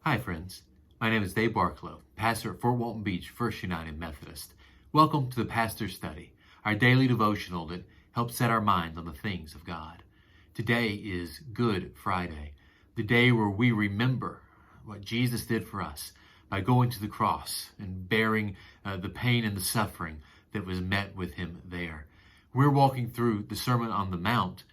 Hi friends, my name is Dave Barklow, pastor at Fort Walton Beach First United Methodist. Welcome to the Pastor's Study, our daily devotional that helps set our minds on the things of God. Today is Good Friday, the day where we remember what Jesus did for us by going to the cross and bearing the pain and the suffering that was met with him there. We're walking through the Sermon on the Mount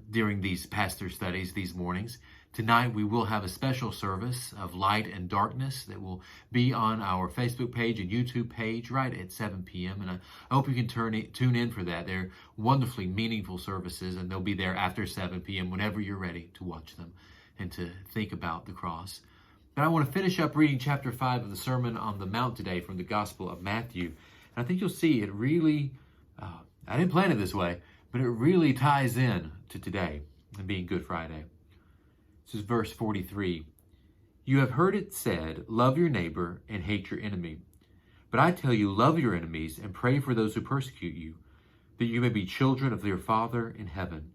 during these pastor studies these mornings. Tonight we will have a special service of light and darkness that will be on our Facebook page and YouTube page right at 7 p.m. And I hope you can tune in for that. They're wonderfully meaningful services, and they'll be there after 7 p.m. whenever you're ready to watch them and to think about the cross. But I want to finish up reading chapter 5 of the Sermon on the Mount today from the Gospel of Matthew. And I think you'll see it really, I didn't plan it this way, but it really ties in to today and being Good Friday. This is verse 43. You have heard it said, love your neighbor and hate your enemy. But I tell you, love your enemies and pray for those who persecute you, that you may be children of your Father in heaven.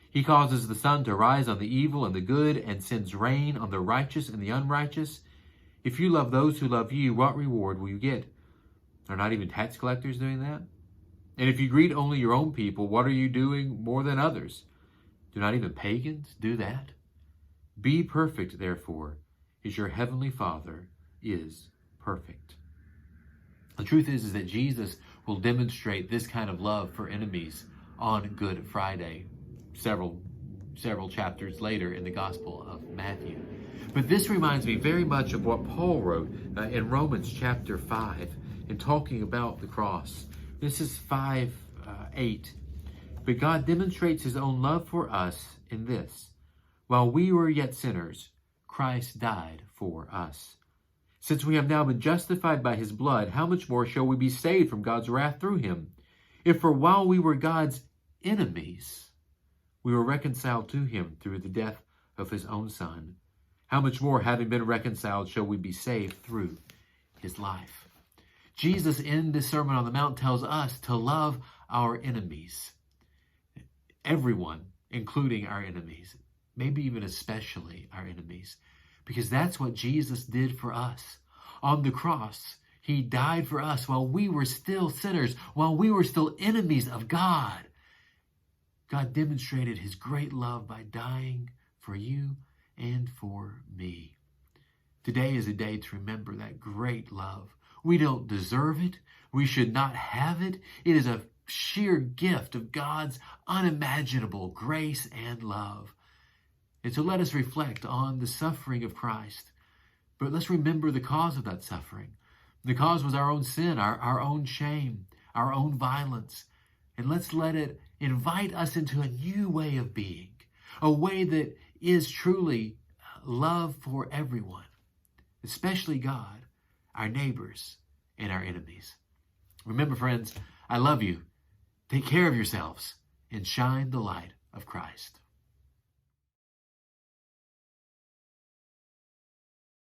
He causes the sun to rise on the evil and the good and sends rain on the righteous and the unrighteous. If you love those who love you, what reward will you get? Are not even tax collectors doing that? And if you greet only your own people, what are you doing more than others? Do not even pagans do that? Be perfect, therefore, as your heavenly Father is perfect. The truth is that Jesus will demonstrate this kind of love for enemies on Good Friday, several chapters later in the Gospel of Matthew. But this reminds me very much of what Paul wrote in Romans chapter 5 in talking about the cross. This is 5:8. But God demonstrates his own love for us in this: while we were yet sinners, Christ died for us. Since we have now been justified by his blood, how much more shall we be saved from God's wrath through him? If for while we were God's enemies, we were reconciled to him through the death of his own Son, how much more, having been reconciled, shall we be saved through his life? Jesus in the Sermon on the Mount tells us to love our enemies. Everyone, including our enemies. Maybe even especially our enemies, because that's what Jesus did for us. On the cross, he died for us while we were still sinners, while we were still enemies of God. God demonstrated his great love by dying for you and for me. Today is a day to remember that great love. We don't deserve it. We should not have it. It is a sheer gift of God's unimaginable grace and love. And so let us reflect on the suffering of Christ. But let's remember the cause of that suffering. The cause was our own sin, our own shame, our own violence. And let's let it invite us into a new way of being, a way that is truly love for everyone, especially God, our neighbors, and our enemies. Remember, friends, I love you. Take care of yourselves and shine the light of Christ.